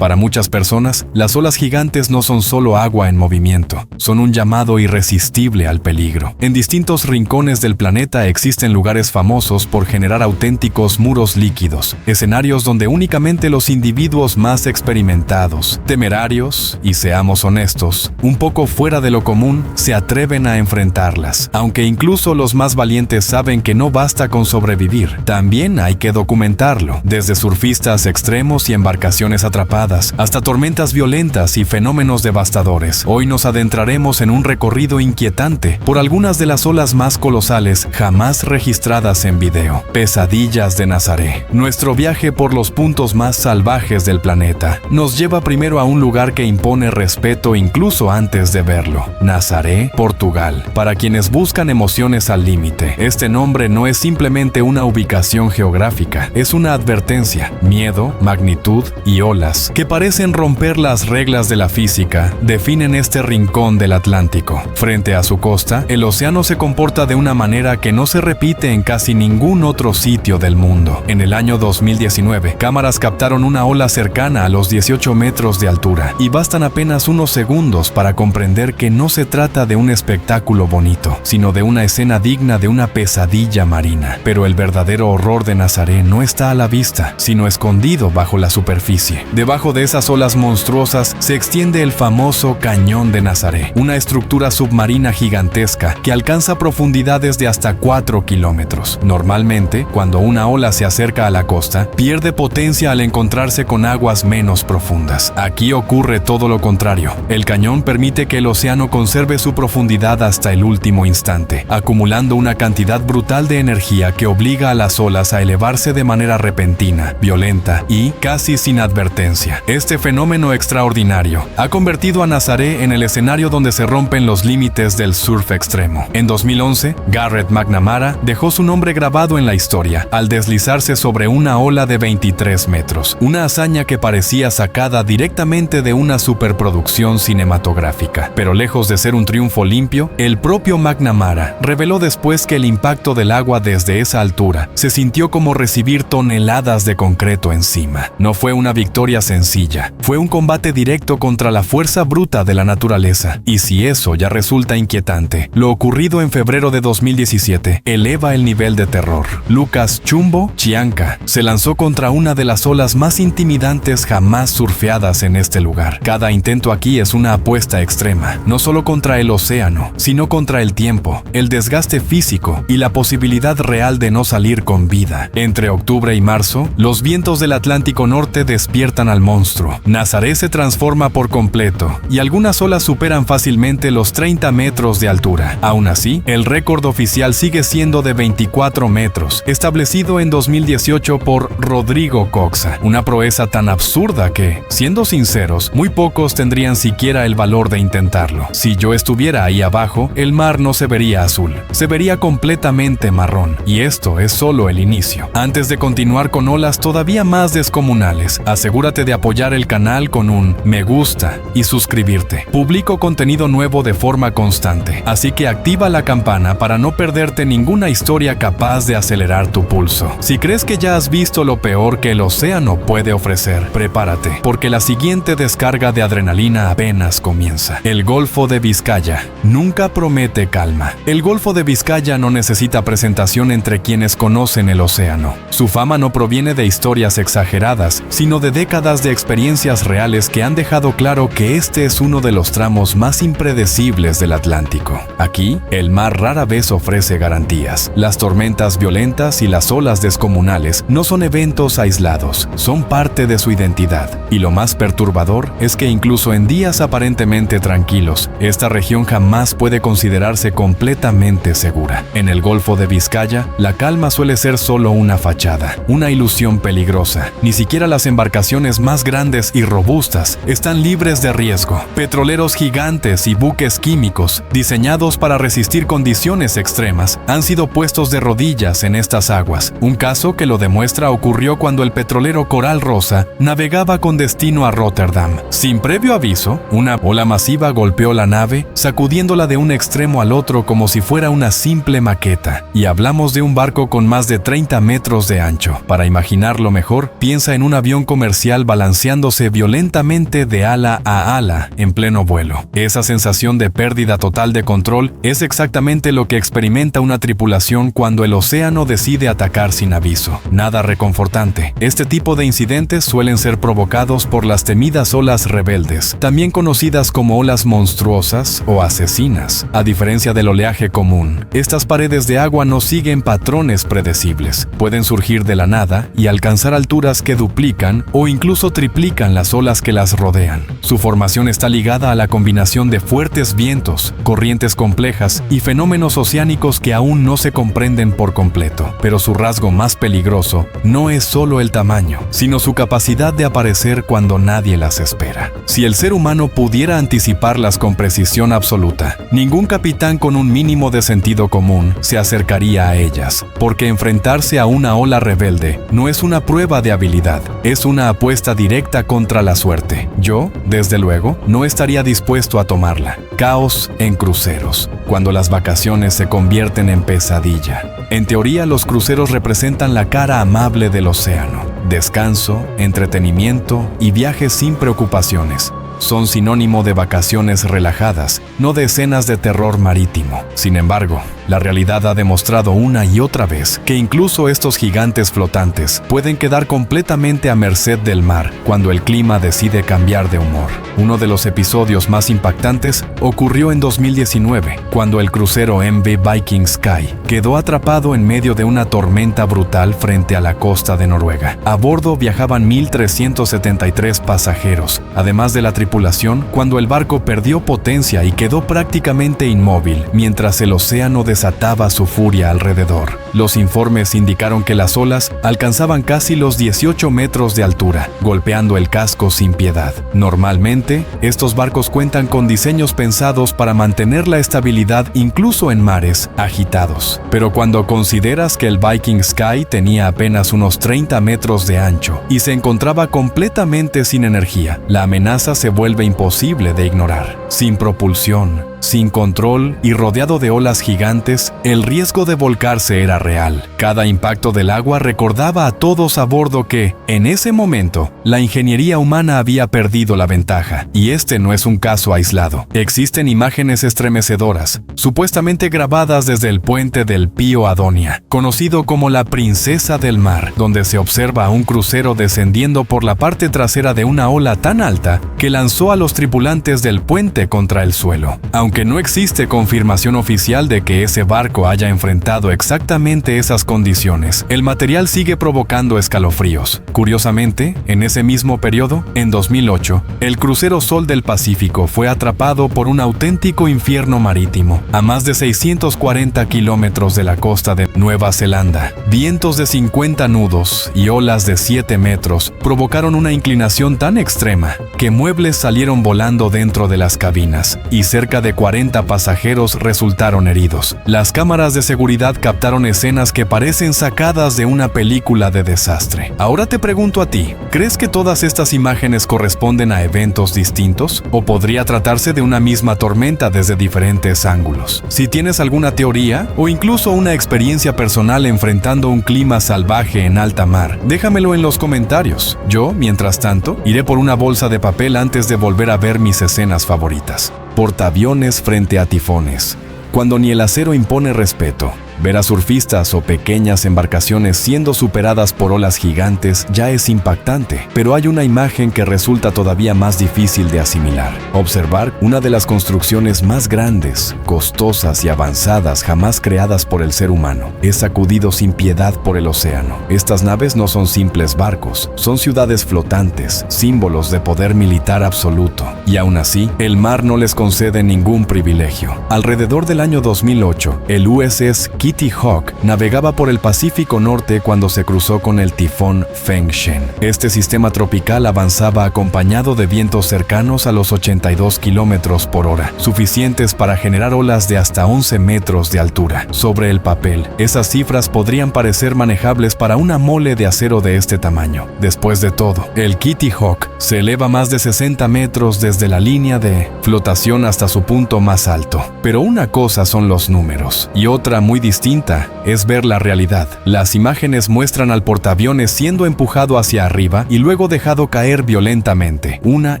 Para muchas personas, las olas gigantes no son solo agua en movimiento, son un llamado irresistible al peligro. En distintos rincones del planeta existen lugares famosos por generar auténticos muros líquidos, escenarios donde únicamente los individuos más experimentados, temerarios y, seamos honestos, un poco fuera de lo común, se atreven a enfrentarlas. Aunque incluso los más valientes saben que no basta con sobrevivir, también hay que documentarlo, desde surfistas extremos y embarcaciones atrapadas, hasta tormentas violentas y fenómenos devastadores. Hoy nos adentraremos en un recorrido inquietante por algunas de las olas más colosales jamás registradas en video. Pesadillas de Nazaré. Nuestro viaje por los puntos más salvajes del planeta nos lleva primero a un lugar que impone respeto incluso antes de verlo. Nazaré, Portugal. Para quienes buscan emociones al límite, este nombre no es simplemente una ubicación geográfica, es una advertencia. Miedo, magnitud y olas que parecen romper las reglas de la física definen este rincón del Atlántico. Frente a su costa, el océano se comporta de una manera que no se repite en casi ningún otro sitio del mundo. En el año 2019, cámaras captaron una ola cercana a los 18 metros de altura, y bastan apenas unos segundos para comprender que no se trata de un espectáculo bonito, sino de una escena digna de una pesadilla marina. Pero el verdadero horror de Nazaré no está a la vista, sino escondido bajo la superficie. Debajo de esas olas monstruosas se extiende el famoso Cañón de Nazaré, una estructura submarina gigantesca que alcanza profundidades de hasta 4 kilómetros. Normalmente, cuando una ola se acerca a la costa, pierde potencia al encontrarse con aguas menos profundas. Aquí ocurre todo lo contrario. El cañón permite que el océano conserve su profundidad hasta el último instante, acumulando una cantidad brutal de energía que obliga a las olas a elevarse de manera repentina, violenta y casi sin advertencia. Este fenómeno extraordinario ha convertido a Nazaré en el escenario donde se rompen los límites del surf extremo. En 2011, Garrett McNamara dejó su nombre grabado en la historia al deslizarse sobre una ola de 23 metros, una hazaña que parecía sacada directamente de una superproducción cinematográfica. Pero lejos de ser un triunfo limpio, el propio McNamara reveló después que el impacto del agua desde esa altura se sintió como recibir toneladas de concreto encima. No fue una victoria sencilla, fue un combate directo contra la fuerza bruta de la naturaleza. Y si eso ya resulta inquietante, lo ocurrido en febrero de 2017 eleva el nivel de terror. Lucas Chumbo Chianca se lanzó contra una de las olas más intimidantes jamás surfeadas en este lugar. Cada intento aquí es una apuesta extrema, no solo contra el océano, sino contra el tiempo, el desgaste físico y la posibilidad real de no salir con vida. Entre octubre y marzo, los vientos del Atlántico Norte despiertan al monstruo. Nazaré se transforma por completo y algunas olas superan fácilmente los 30 metros de altura. Aún así, el récord oficial sigue siendo de 24 metros, establecido en 2018 por Rodrigo Coxa. Una proeza tan absurda que, siendo sinceros, muy pocos tendrían siquiera el valor de intentarlo. Si yo estuviera ahí abajo, el mar no se vería azul, se vería completamente marrón. Y esto es solo el inicio. Antes de continuar con olas todavía más descomunales, asegúrate de apoyar el canal con un me gusta y suscribirte. Publico contenido nuevo de forma constante, así que activa la campana para no perderte ninguna historia capaz de acelerar tu pulso. Si crees que ya has visto lo peor que el océano puede ofrecer, prepárate, porque la siguiente descarga de adrenalina apenas comienza. El Golfo de Vizcaya nunca promete calma. El Golfo de Vizcaya no necesita presentación entre quienes conocen el océano. Su fama no proviene de historias exageradas, sino de décadas de experiencias reales que han dejado claro que este es uno de los tramos más impredecibles del Atlántico. Aquí, el mar rara vez ofrece garantías. Las tormentas violentas y las olas descomunales no son eventos aislados, son parte de su identidad. Y lo más perturbador es que incluso en días aparentemente tranquilos, esta región jamás puede considerarse completamente segura. En el Golfo de Vizcaya, la calma suele ser solo una fachada, una ilusión peligrosa. Ni siquiera las embarcaciones más grandes y robustas están libres de riesgo. Petroleros gigantes y buques químicos, diseñados para resistir condiciones extremas, han sido puestos de rodillas en estas aguas. Un caso que lo demuestra ocurrió cuando el petrolero Coral Rosa navegaba con destino a Rotterdam. Sin previo aviso, una ola masiva golpeó la nave, sacudiéndola de un extremo al otro como si fuera una simple maqueta. Y hablamos de un barco con más de 30 metros de ancho. Para imaginarlo mejor, piensa en un avión comercial balanceado balanceándose violentamente de ala a ala en pleno vuelo. Esa sensación de pérdida total de control es exactamente lo que experimenta una tripulación cuando el océano decide atacar sin aviso. Nada reconfortante. Este tipo de incidentes suelen ser provocados por las temidas olas rebeldes, también conocidas como olas monstruosas o asesinas. A diferencia del oleaje común, estas paredes de agua no siguen patrones predecibles. Pueden surgir de la nada y alcanzar alturas que duplican o incluso triplican las olas que las rodean. Su formación está ligada a la combinación de fuertes vientos, corrientes complejas y fenómenos oceánicos que aún no se comprenden por completo. Pero su rasgo más peligroso no es solo el tamaño, sino su capacidad de aparecer cuando nadie las espera. Si el ser humano pudiera anticiparlas con precisión absoluta, ningún capitán con un mínimo de sentido común se acercaría a ellas, porque enfrentarse a una ola rebelde no es una prueba de habilidad, es una apuesta directa contra la suerte. Yo, desde luego, no estaría dispuesto a tomarla. Caos en cruceros, cuando las vacaciones se convierten en pesadilla. En teoría, los cruceros representan la cara amable del océano. Descanso, entretenimiento y viajes sin preocupaciones. Son sinónimo de vacaciones relajadas, no de escenas de terror marítimo. Sin embargo, la realidad ha demostrado una y otra vez que incluso estos gigantes flotantes pueden quedar completamente a merced del mar cuando el clima decide cambiar de humor. Uno de los episodios más impactantes ocurrió en 2019, cuando el crucero MV Viking Sky quedó atrapado en medio de una tormenta brutal frente a la costa de Noruega. A bordo viajaban 1,373 pasajeros, además de la tripulación, cuando el barco perdió potencia y quedó prácticamente inmóvil mientras el océano desataba su furia alrededor. Los informes indicaron que las olas alcanzaban casi los 18 metros de altura, golpeando el casco sin piedad. Normalmente, estos barcos cuentan con diseños pensados para mantener la estabilidad incluso en mares agitados. Pero cuando consideras que el Viking Sky tenía apenas unos 30 metros de ancho y se encontraba completamente sin energía, la amenaza se vuelve imposible de ignorar. Sin propulsión, sin control y rodeado de olas gigantes, el riesgo de volcarse era real. Cada impacto del agua recordaba a todos a bordo que, en ese momento, la ingeniería humana había perdido la ventaja. Y este no es un caso aislado. Existen imágenes estremecedoras, supuestamente grabadas desde el puente del Pío Adonia, conocido como la Princesa del Mar, donde se observa a un crucero descendiendo por la parte trasera de una ola tan alta que lanzó a los tripulantes del puente contra el suelo. Aunque no existe confirmación oficial de que ese barco haya enfrentado exactamente esas condiciones, el material sigue provocando escalofríos. Curiosamente, en ese mismo periodo, en 2008, el crucero Sol del Pacífico fue atrapado por un auténtico infierno marítimo, a más de 640 kilómetros de la costa de Nueva Zelanda. Vientos de 50 nudos y olas de 7 metros provocaron una inclinación tan extrema que muebles salieron volando dentro de las cabinas y cerca de 40 pasajeros resultaron heridos. Las cámaras de seguridad captaron escenas que parecen sacadas de una película de desastre. Ahora te pregunto a ti, ¿crees que todas estas imágenes corresponden a eventos distintos? ¿O podría tratarse de una misma tormenta desde diferentes ángulos? Si tienes alguna teoría o incluso una experiencia personal enfrentando un clima salvaje en alta mar, déjamelo en los comentarios. Yo, mientras tanto, iré por una bolsa de papel antes de volver a ver mis escenas favoritas. Portaaviones frente a tifones. Cuando ni el acero impone respeto, ver a surfistas o pequeñas embarcaciones siendo superadas por olas gigantes ya es impactante, pero hay una imagen que resulta todavía más difícil de asimilar. Observar una de las construcciones más grandes, costosas y avanzadas jamás creadas por el ser humano es sacudido sin piedad por el océano. Estas naves no son simples barcos, son ciudades flotantes, símbolos de poder militar absoluto. Y aún así, el mar no les concede ningún privilegio. Alrededor del año 2008, el USS Kitty Hawk navegaba por el Pacífico Norte cuando se cruzó con el tifón Fengshen. Este sistema tropical avanzaba acompañado de vientos cercanos a los 82 kilómetros por hora, suficientes para generar olas de hasta 11 metros de altura. Sobre el papel, esas cifras podrían parecer manejables para una mole de acero de este tamaño. Después de todo, el Kitty Hawk se eleva más de 60 metros desde la línea de flotación hasta su punto más alto. Pero una cosa son los números, y otra muy distinta distinta es ver la realidad. Las imágenes muestran al portaaviones siendo empujado hacia arriba y luego dejado caer violentamente, una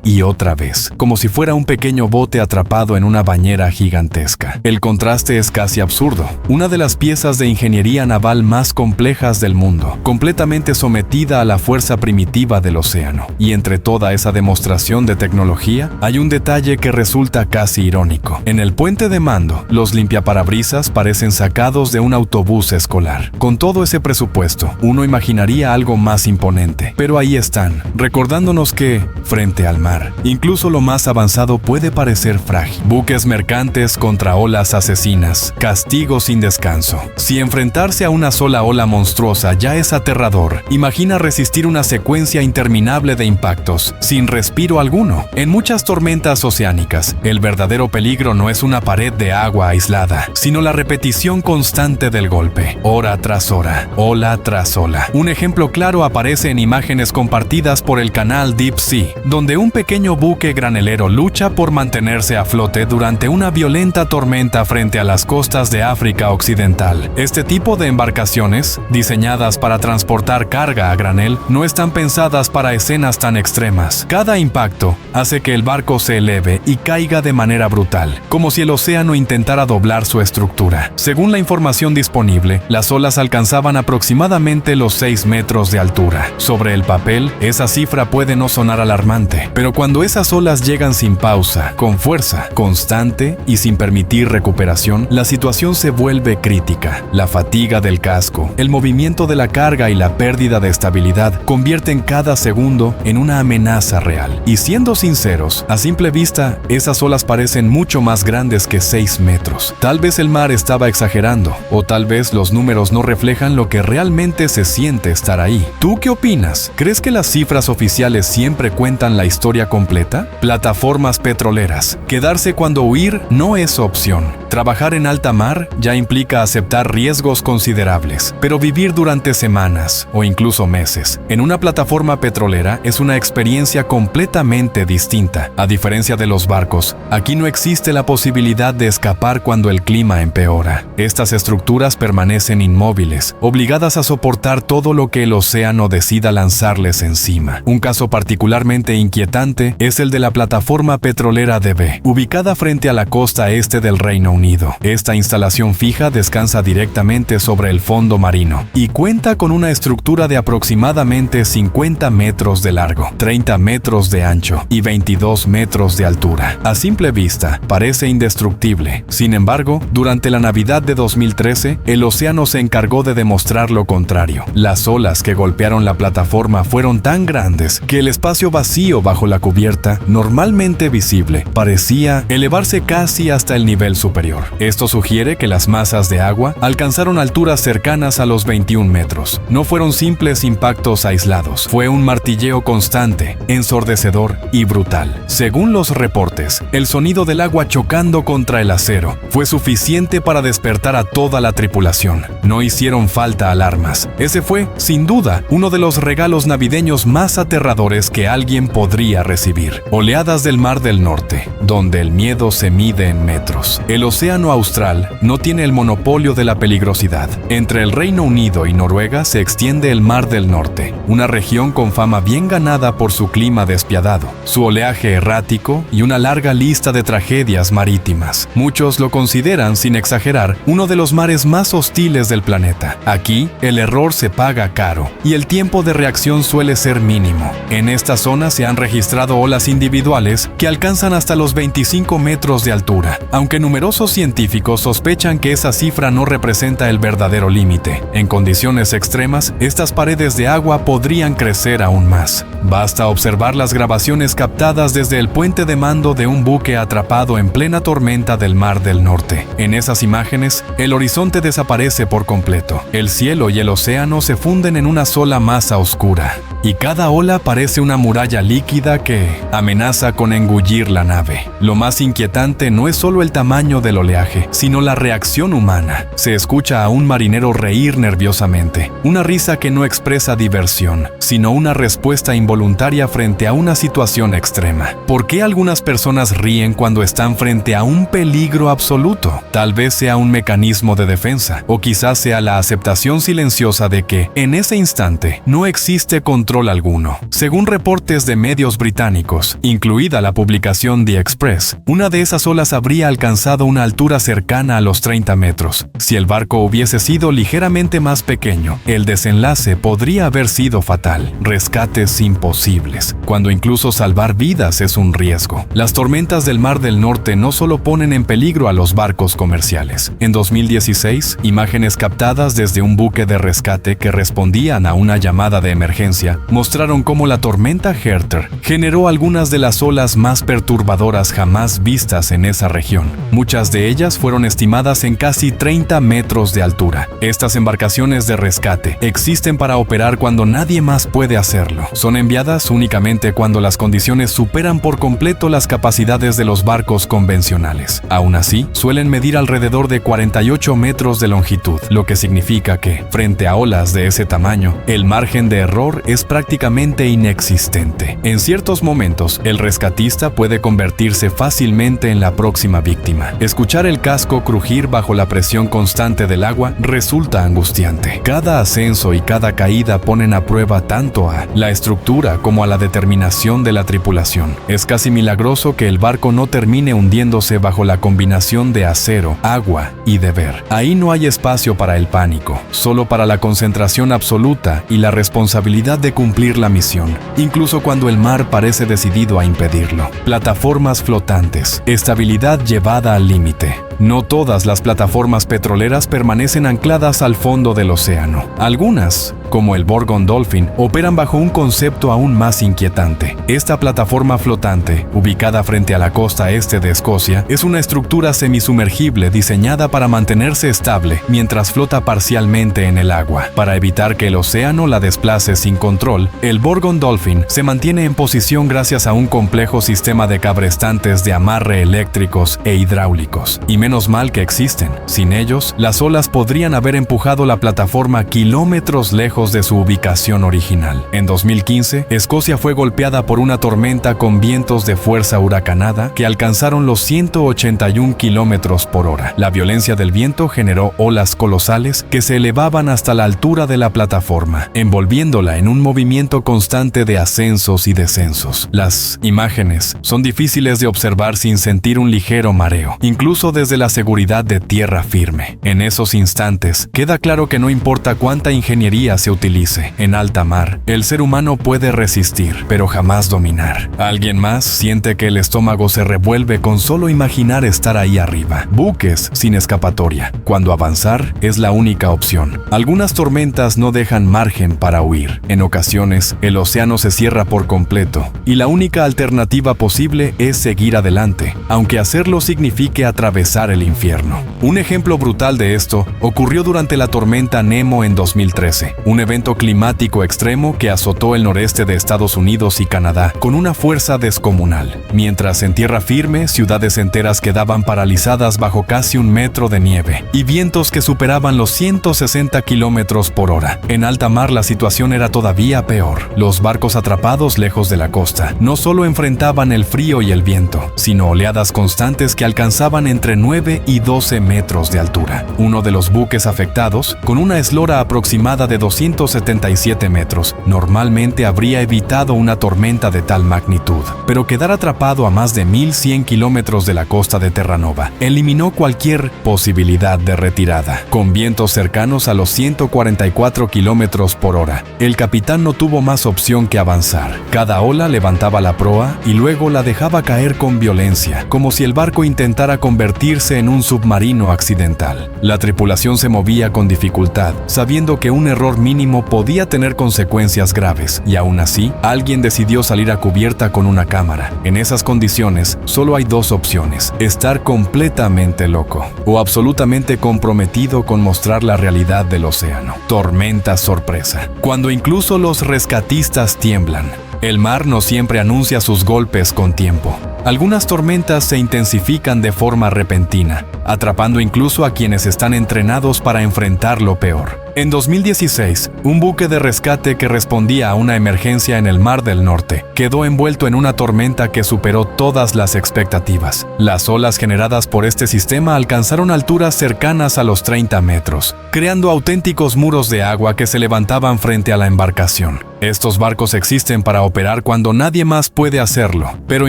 y otra vez, como si fuera un pequeño bote atrapado en una bañera gigantesca. El contraste es casi absurdo. Una de las piezas de ingeniería naval más complejas del mundo, completamente sometida a la fuerza primitiva del océano. Y entre toda esa demostración de tecnología, hay un detalle que resulta casi irónico. En el puente de mando, los limpiaparabrisas parecen sacados de un autobús escolar. Con todo ese presupuesto, uno imaginaría algo más imponente. Pero ahí están, recordándonos que, frente al mar, incluso lo más avanzado puede parecer frágil. Buques mercantes contra olas asesinas, castigo sin descanso. Si enfrentarse a una sola ola monstruosa ya es aterrador, imagina resistir una secuencia interminable de impactos, sin respiro alguno. En muchas tormentas oceánicas, el verdadero peligro no es una pared de agua aislada, sino la repetición constante del golpe, hora tras hora, ola tras ola. Un ejemplo claro aparece en imágenes compartidas por el canal Deep Sea, donde un pequeño buque granelero lucha por mantenerse a flote durante una violenta tormenta frente a las costas de África Occidental. Este tipo de embarcaciones, diseñadas para transportar carga a granel, no están pensadas para escenas tan extremas. Cada impacto hace que el barco se eleve y caiga de manera brutal, como si el océano intentara doblar su estructura. Según la información disponible, las olas alcanzaban aproximadamente los 6 metros de altura. Sobre el papel, esa cifra puede no sonar alarmante, pero cuando esas olas llegan sin pausa, con fuerza constante y sin permitir recuperación, la situación se vuelve crítica. La fatiga del casco, el movimiento de la carga y la pérdida de estabilidad convierten cada segundo en una amenaza real. Y siendo sinceros, a simple vista, esas olas parecen mucho más grandes que 6 metros. Tal vez el mar estaba exagerando, o tal vez los números no reflejan lo que realmente se siente estar ahí. ¿Tú qué opinas? ¿Crees que las cifras oficiales siempre cuentan la historia completa? Plataformas petroleras. Quedarse cuando huir no es opción. Trabajar en alta mar ya implica aceptar riesgos considerables, pero vivir durante semanas o incluso meses en una plataforma petrolera es una experiencia completamente distinta. A diferencia de los barcos, aquí no existe la posibilidad de escapar cuando el clima empeora. Estas estructuras permanecen inmóviles, obligadas a soportar todo lo que el océano decida lanzarles encima. Un caso particularmente inquietante es el de la plataforma petrolera DB, ubicada frente a la costa este del Reino Unido. Esta instalación fija descansa directamente sobre el fondo marino y cuenta con una estructura de aproximadamente 50 metros de largo, 30 metros de ancho y 22 metros de altura. A simple vista, parece indestructible. Sin embargo, durante la Navidad de 2013, el océano se encargó de demostrar lo contrario. Las olas que golpearon la plataforma fueron tan grandes que el espacio vacío bajo la cubierta, normalmente visible, parecía elevarse casi hasta el nivel superior. Esto sugiere que las masas de agua alcanzaron alturas cercanas a los 21 metros. No fueron simples impactos aislados, fue un martilleo constante, ensordecedor y brutal. Según los reportes, el sonido del agua chocando contra el acero fue suficiente para despertar a toda la tripulación. No hicieron falta alarmas. Ese fue, sin duda, uno de los regalos navideños más aterradores que alguien podría recibir. Oleadas del Mar del Norte, donde el miedo se mide en metros. El océano austral no tiene el monopolio de la peligrosidad. Entre el Reino Unido y Noruega se extiende el Mar del Norte, una región con fama bien ganada por su clima despiadado, su oleaje errático y una larga lista de tragedias marítimas. Muchos lo consideran, sin exagerar, uno de los mares más hostiles del planeta. Aquí, el error se paga caro y el tiempo de reacción suele ser mínimo. En esta zona se han registrado olas individuales que alcanzan hasta los 25 metros de altura, aunque numerosos científicos sospechan que esa cifra no representa el verdadero límite. En condiciones extremas, estas paredes de agua podrían crecer aún más. Basta observar las grabaciones captadas desde el puente de mando de un buque atrapado en plena tormenta del Mar del Norte. En esas imágenes, el horizonte desaparece por completo. El cielo y el océano se funden en una sola masa oscura. y cada ola parece una muralla líquida que amenaza con engullir la nave. Lo más inquietante no es solo el tamaño del oleaje, sino la reacción humana. Se escucha a un marinero reír nerviosamente, una risa que no expresa diversión, sino una respuesta involuntaria frente a una situación extrema. ¿Por qué algunas personas ríen cuando están frente a un peligro absoluto? Tal vez sea un mecanismo de defensa, o quizás sea la aceptación silenciosa de que, en ese instante, no existe control alguno. Según reportes de medios británicos, incluida la publicación The Express, una de esas olas habría alcanzado una altura cercana a los 30 metros. Si el barco hubiese sido ligeramente más pequeño, el desenlace podría haber sido fatal. Rescates imposibles, cuando incluso salvar vidas es un riesgo. Las tormentas del Mar del Norte no solo ponen en peligro a los barcos comerciales. En 2016, imágenes captadas desde un buque de rescate que respondían a una llamada de emergencia mostraron cómo la tormenta Hertha generó algunas de las olas más perturbadoras jamás vistas en esa región. Muchas de ellas fueron estimadas en casi 30 metros de altura. Estas embarcaciones de rescate existen para operar cuando nadie más puede hacerlo. Son enviadas únicamente cuando las condiciones superan por completo las capacidades de los barcos convencionales. Aún así, suelen medir alrededor de 48 metros de longitud, lo que significa que, frente a olas de ese tamaño, el margen de error es prácticamente inexistente. En ciertos momentos, el rescatista puede convertirse fácilmente en la próxima víctima. Escuchar el casco crujir bajo la presión constante del agua resulta angustiante. Cada ascenso y cada caída ponen a prueba tanto a la estructura como a la determinación de la tripulación. Es casi milagroso que el barco no termine hundiéndose bajo la combinación de acero, agua y deber. Ahí no hay espacio para el pánico, solo para la concentración absoluta y la responsabilidad de cumplir la misión, incluso cuando el mar parece decidido a impedirlo. Plataformas flotantes, estabilidad llevada al límite. No todas las plataformas petroleras permanecen ancladas al fondo del océano. Algunas, como el Borgund Dolphin, operan bajo un concepto aún más inquietante. Esta plataforma flotante, ubicada frente a la costa este de Escocia, es una estructura semisumergible diseñada para mantenerse estable mientras flota parcialmente en el agua. Para evitar que el océano la desplace sin control, el Borgund Dolphin se mantiene en posición gracias a un complejo sistema de cabrestantes de amarre eléctricos e hidráulicos. Y menos mal que existen. Sin ellos, las olas podrían haber empujado la plataforma kilómetros lejos de su ubicación original. En 2015, Escocia fue golpeada por una tormenta con vientos de fuerza huracanada que alcanzaron los 181 kilómetros por hora. La violencia del viento generó olas colosales que se elevaban hasta la altura de la plataforma, envolviéndola en un movimiento constante de ascensos y descensos. Las imágenes son difíciles de observar sin sentir un ligero mareo, incluso desde la seguridad de tierra firme. En esos instantes, queda claro que no importa cuánta ingeniería se utilice, en alta mar, el ser humano puede resistir, pero jamás dominar. Alguien más siente que el estómago se revuelve con solo imaginar estar ahí arriba. Buques sin escapatoria, cuando avanzar es la única opción. Algunas tormentas no dejan margen para huir. En ocasiones, el océano se cierra por completo, y la única alternativa posible es seguir adelante, aunque hacerlo signifique atravesar el infierno. Un ejemplo brutal de esto ocurrió durante la tormenta Nemo en 2013, un evento climático extremo que azotó el noreste de Estados Unidos y Canadá con una fuerza descomunal. Mientras en tierra firme, ciudades enteras quedaban paralizadas bajo casi 1 metro de nieve y vientos que superaban los 160 kilómetros por hora. En alta mar la situación era todavía peor. Los barcos atrapados lejos de la costa no solo enfrentaban el frío y el viento, sino oleadas constantes que alcanzaban entre 9 y 12 metros de altura. Uno de los buques afectados, con una eslora aproximada de 277 metros, normalmente habría evitado una tormenta de tal magnitud, pero quedar atrapado a más de 1100 kilómetros de la costa de Terranova eliminó cualquier posibilidad de retirada. Con vientos cercanos a los 144 kilómetros por hora, el capitán no tuvo más opción que avanzar. Cada ola levantaba la proa y luego la dejaba caer con violencia, como si el barco intentara convertirse en un submarino accidental. La tripulación se movía con dificultad, sabiendo que un error mínimo mínimo podía tener consecuencias graves, y aún así, alguien decidió salir a cubierta con una cámara. En esas condiciones, solo hay dos opciones: estar completamente loco o absolutamente comprometido con mostrar la realidad del océano. Tormenta sorpresa. Cuando incluso los rescatistas tiemblan. El mar no siempre anuncia sus golpes con tiempo. Algunas tormentas se intensifican de forma repentina, atrapando incluso a quienes están entrenados para enfrentar lo peor. En 2016, un buque de rescate que respondía a una emergencia en el Mar del Norte quedó envuelto en una tormenta que superó todas las expectativas. Las olas generadas por este sistema alcanzaron alturas cercanas a los 30 metros, creando auténticos muros de agua que se levantaban frente a la embarcación. Estos barcos existen para operar cuando nadie más puede hacerlo, pero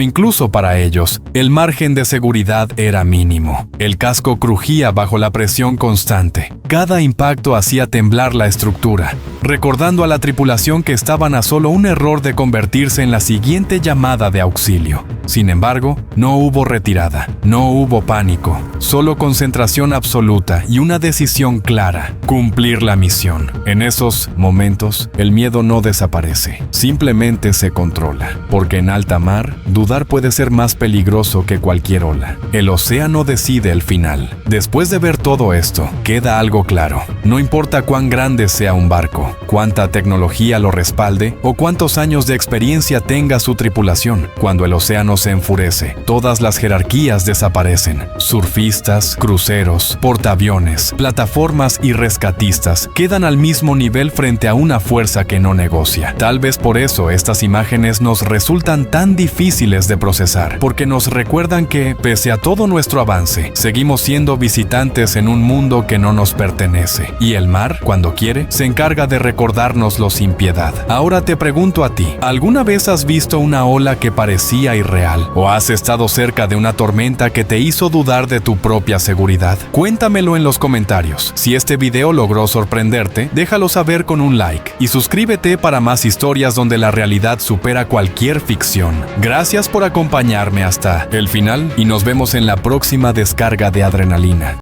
incluso para ellos, el margen de seguridad era mínimo. El casco crujía bajo la presión constante. Cada impacto hacía temblar la estructura, recordando a la tripulación que estaban a solo un error de convertirse en la siguiente llamada de auxilio. Sin embargo, no hubo retirada, no hubo pánico, solo concentración absoluta y una decisión clara: cumplir la misión. En esos momentos, el miedo no desaparece, simplemente se controla, porque en alta mar, dudar puede ser más peligroso que cualquier ola. El océano decide el final. Después de ver todo esto, queda algo claro: no importa cuán grande sea un barco, cuánta tecnología lo respalde o cuántos años de experiencia tenga su tripulación, cuando el océano se enfurece, todas las jerarquías desaparecen. Surfistas, cruceros, portaaviones, plataformas y rescatistas quedan al mismo nivel frente a una fuerza que no negocia. Tal vez por eso estas imágenes nos resultan tan difíciles de procesar, porque nos recuerdan que, pese a todo nuestro avance, seguimos siendo visitantes en un mundo que no nos pertenece. Y el mar, cuando quiere, se encarga de recordárnoslo sin piedad. Ahora te pregunto a ti, ¿alguna vez has visto una ola que parecía irreal? ¿O has estado cerca de una tormenta que te hizo dudar de tu propia seguridad? Cuéntamelo en los comentarios. Si este video logró sorprenderte, déjalo saber con un like y suscríbete para más historias donde la realidad supera cualquier ficción. Gracias por acompañarme hasta el final y nos vemos en la próxima descarga de adrenalina.